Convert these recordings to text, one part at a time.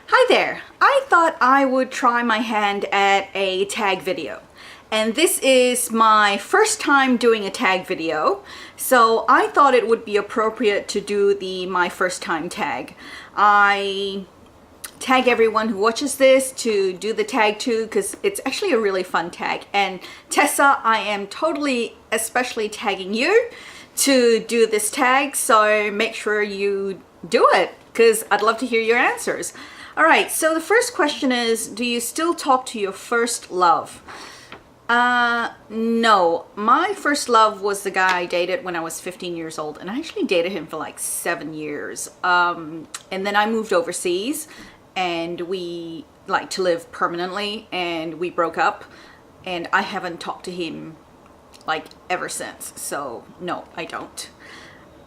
Hi there! I thought I would try my hand at a tag video. And this is my first time doing a tag video, so I thought it would be appropriate to do the my first time tag. I tag everyone who watches this to do the tag too, because it's actually a really fun tag. And Tessa, I am totally especially tagging you to do this tag, so make sure you do it, because I'd love to hear your answers. All right, so the first question is, do you still talk to your first love? No. My first love was the guy I dated when I was 15 years old, and I actually dated him for like 7 years. And then I moved overseas, and we like to live permanently, and we broke up, and I haven't talked to him like ever since. So no, I don't.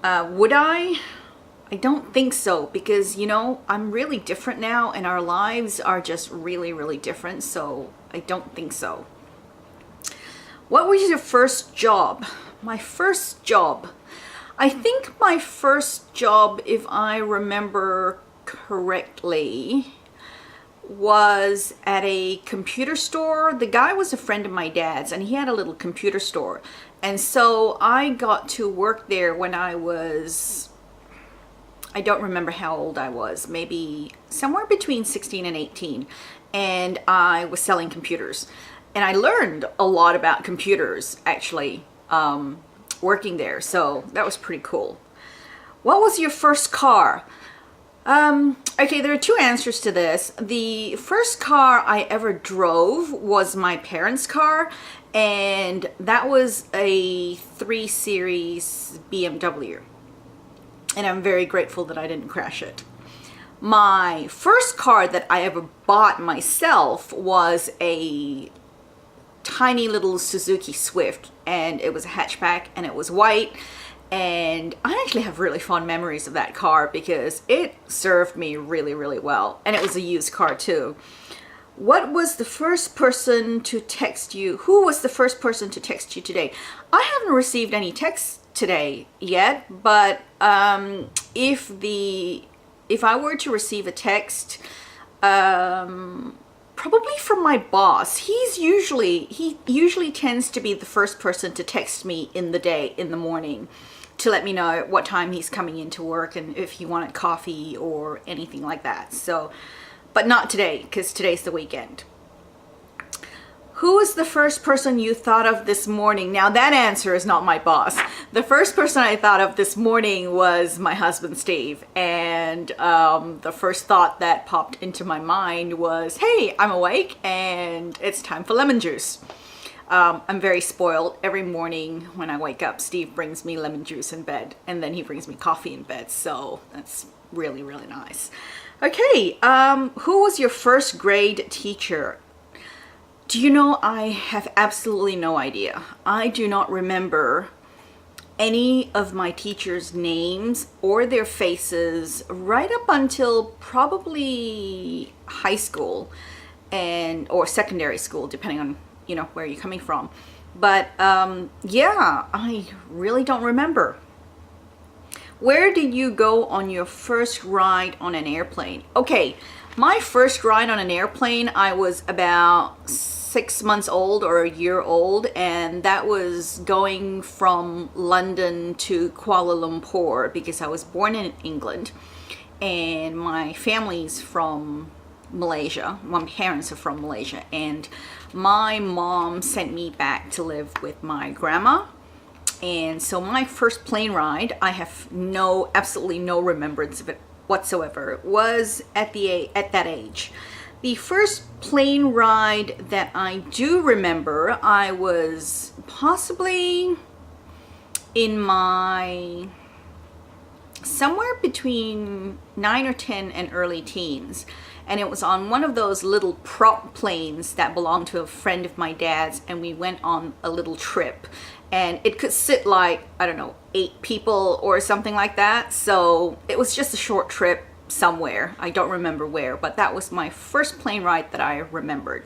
Would I? I don't think so, because, you know, I'm really different now and our lives are just really, really different. So I don't think so. What was your first job? My first job. I think my first job, if I remember correctly, was at a computer store. The guy was a friend of my dad's, and he had a little computer store. And so I got to work there when I don't remember how old I was, maybe somewhere between 16 and 18. And I was selling computers. And I learned a lot about computers, actually, working there. So that was pretty cool. What was your first car? Okay, there are two answers to this. The first car I ever drove was my parents' car, and that was a 3 Series BMW. And I'm very grateful that I didn't crash it. My first car that I ever bought myself was a tiny little Suzuki Swift, and it was a hatchback, and it was white. And I actually have really fond memories of that car because it served me really, really well. And it was a used car too. What was the first person to text you? Who was the first person to text you today? I haven't received any texts today yet, but if I were to receive a text, probably from my boss. He usually tends to be the first person to text me in the day, in the morning, to let me know what time he's coming into work and if he wanted coffee or anything like that. So, but not today, because today's the weekend. Who was the first person you thought of this morning? Now that answer is not my boss. The first person I thought of this morning was my husband, Steve. And the first thought that popped into my mind was, hey, I'm awake and it's time for lemon juice. I'm very spoiled. Every morning when I wake up, Steve brings me lemon juice in bed, and then he brings me coffee in bed. So that's really, really nice. Okay, who was your first grade teacher? Do you know, I have absolutely no idea. I do not remember any of my teachers' names or their faces right up until probably high school or secondary school, depending on, you know, where you're coming from. But yeah, I really don't remember. Where did you go on your first ride on an airplane? Okay, my first ride on an airplane, I was about 6 months old or a year old, and that was going from London to Kuala Lumpur, because I was born in England and my family's from Malaysia. My parents are from Malaysia, and my mom sent me back to live with my grandma. And so my first plane ride, I have absolutely no remembrance of it whatsoever, was at that age. The first plane ride that I do remember, I was possibly in my somewhere between 9 or 10 and early teens. And it was on one of those little prop planes that belonged to a friend of my dad's, and we went on a little trip. And it could sit like, I don't know, 8 people or something like that. So it was just a short trip somewhere. I don't remember where, but that was my first plane ride that I remembered.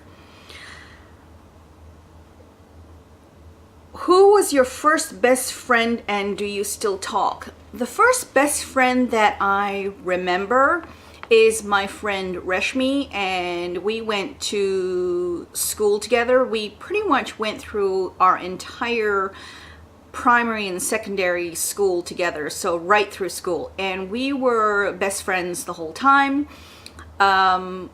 Who was your first best friend, and do you still talk? The first best friend that I remember is my friend Reshmi, and we went to school together. We pretty much went through our entire primary and secondary school together, so right through school, and we were best friends the whole time.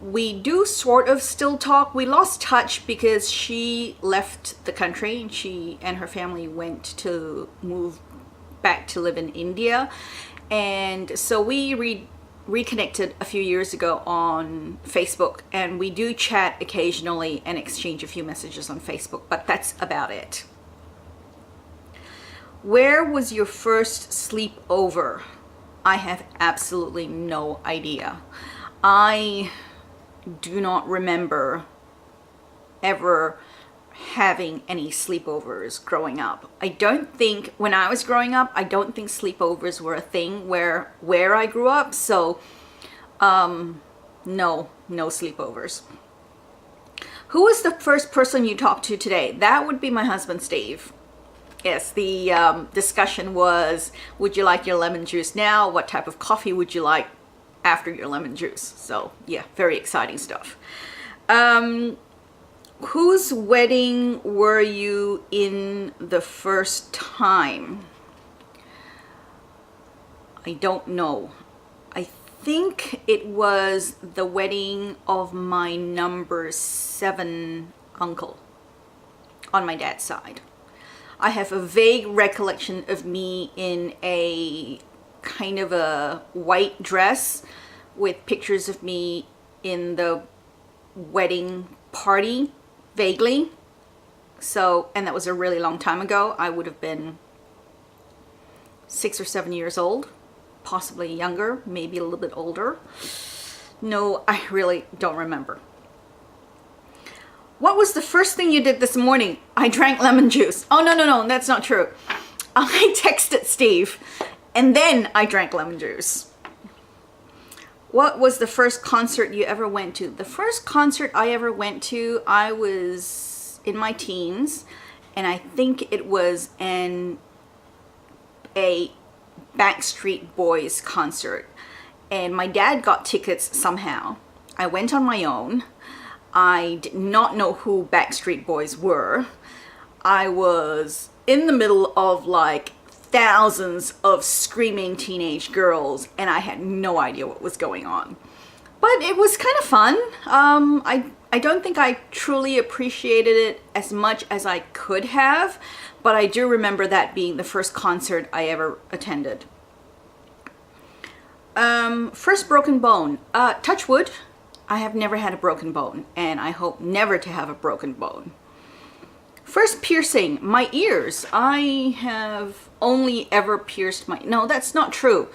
We do sort of still talk. We lost touch because she left the country, and she and her family went to move back to live in India, and so we reconnected a few years ago on Facebook, and we do chat occasionally and exchange a few messages on Facebook, but that's about it. Where was your first sleepover? I have absolutely no idea. I do not remember ever having any sleepovers growing up. I don't think, when I was growing up, I don't think sleepovers were a thing where I grew up. So, no sleepovers. Who was the first person you talked to today? That would be my husband, Steve. Yes, the discussion was, would you like your lemon juice now? What type of coffee would you like after your lemon juice? So yeah, very exciting stuff. Whose wedding were you in the first time? I don't know. I think it was the wedding of my number 7 uncle on my dad's side. I have a vague recollection of me in a kind of a white dress with pictures of me in the wedding party, vaguely. So, and that was a really long time ago. I would have been 6 or 7 years old, possibly younger, maybe a little bit older. No, I really don't remember. What was the first thing you did this morning? I drank lemon juice. Oh, no, that's not true. I texted Steve and then I drank lemon juice. What was the first concert you ever went to? The first concert I ever went to, I was in my teens, and I think it was a Backstreet Boys concert. And my dad got tickets somehow. I went on my own. I did not know who Backstreet Boys were. I was in the middle of like thousands of screaming teenage girls, and I had no idea what was going on. But it was kind of fun. I don't think I truly appreciated it as much as I could have, but I do remember that being the first concert I ever attended. First broken bone. Touch wood. I have never had a broken bone, and I hope never to have a broken bone. First piercing, my ears. I have only ever pierced no, that's not true.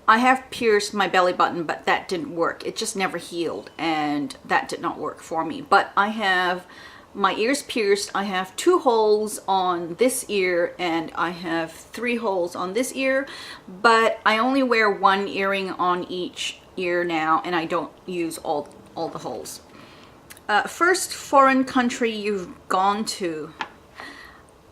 I have pierced my belly button, but that didn't work. It just never healed, and that did not work for me. But I have my ears pierced. I have 2 holes on this ear, and I have 3 holes on this ear, but I only wear 1 earring on each ear now, and I don't use all the holes. First foreign country you've gone to.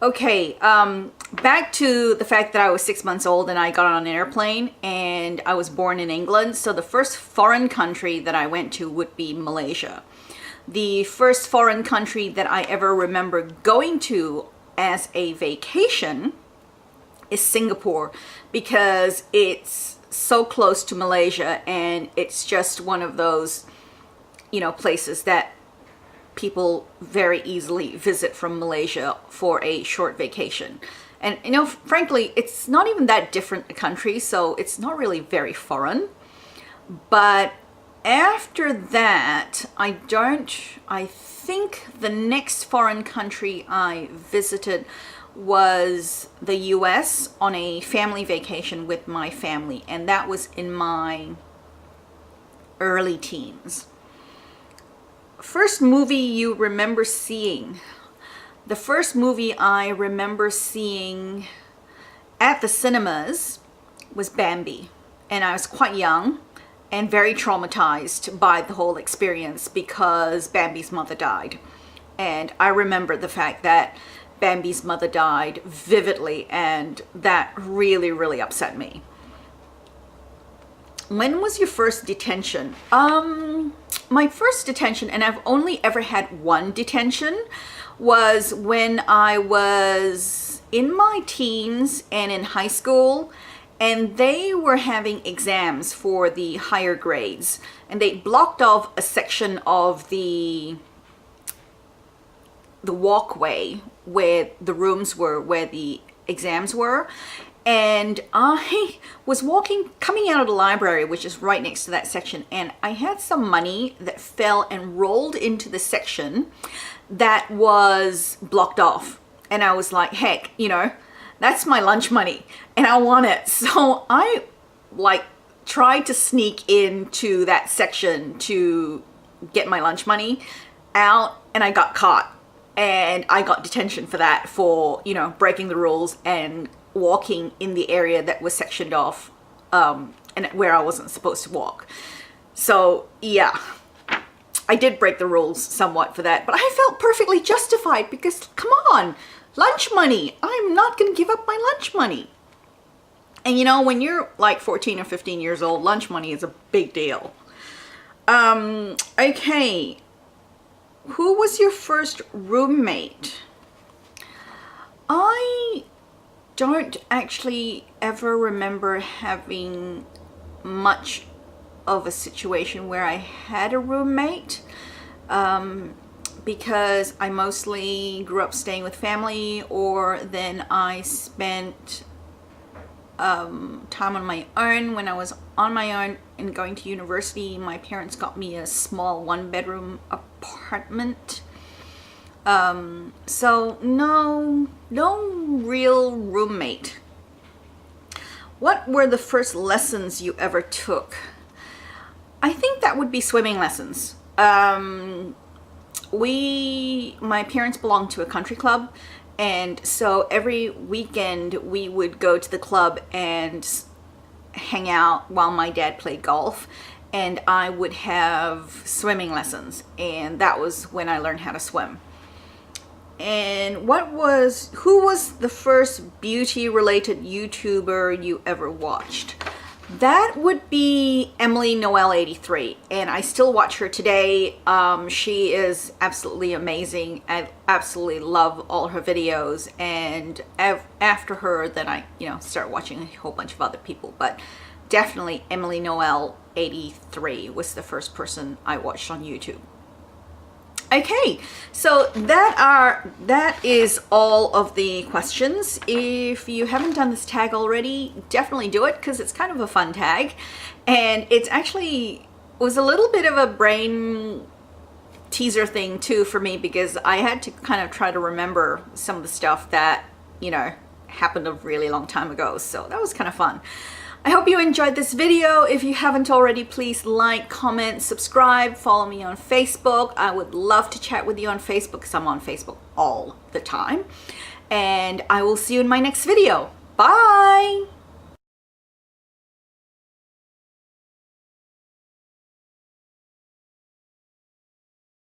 Okay, back to the fact that I was 6 months old and I got on an airplane, and I was born in England. So the first foreign country that I went to would be Malaysia. The first foreign country that I ever remember going to as a vacation is Singapore, because it's so close to Malaysia, and it's just one of those, places that people very easily visit from Malaysia for a short vacation. And frankly, it's not even that different a country, so it's not really very foreign. But after that, I think the next foreign country I visited was the US on a family vacation with my family, and that was in my early teens. First movie you remember seeing. The first movie I remember seeing at the cinemas was Bambi, and I was quite young and very traumatized by the whole experience because Bambi's mother died. And I remember the fact that Bambi's mother died vividly, and that really, really upset me. When was your first detention? My first detention, and I've only ever had one detention, was when I was in my teens and in high school, and they were having exams for the higher grades, and they blocked off a section of the walkway where the rooms were, where the exams were. And I was coming out of the library, which is right next to that section, and I had some money that fell and rolled into the section that was blocked off. And I was like, heck, that's my lunch money and I want it. So I tried to sneak into that section to get my lunch money out, and I got caught. And I got detention for that, for, breaking the rules and walking in the area that was sectioned off, and where I wasn't supposed to walk. So yeah, I did break the rules somewhat for that, but I felt perfectly justified because, come on, lunch money. I'm not going to give up my lunch money. And when you're like 14 or 15 years old, lunch money is a big deal. Okay. Who was your first roommate? I don't actually ever remember having much of a situation where I had a roommate, because I mostly grew up staying with family, or then I spent time on my own. When I was on my own and going to university, my parents got me a small 1-bedroom apartment. So no real roommate. What were the first lessons you ever took? I think that would be swimming lessons. My parents belonged to a country club, and so every weekend we would go to the club and hang out while my dad played golf, and I would have swimming lessons, and that was when I learned how to swim. And who was the first beauty related YouTuber you ever watched? That would be Emily Noel 83, and I still watch her today. She is absolutely amazing. I absolutely love all her videos, and after her, then I start watching a whole bunch of other people, but definitely Emily Noel 83 was the first person I watched on YouTube. Okay, so that is all of the questions. If you haven't done this tag already, definitely do it, because it's kind of a fun tag, and it's actually was a little bit of a brain teaser thing too for me, because I had to kind of try to remember some of the stuff that happened a really long time ago, so that was kind of fun. I hope you enjoyed this video. If you haven't already, please like, comment, subscribe, follow me on Facebook. I would love to chat with you on Facebook, because I'm on Facebook all the time. And I will see you in my next video. Bye!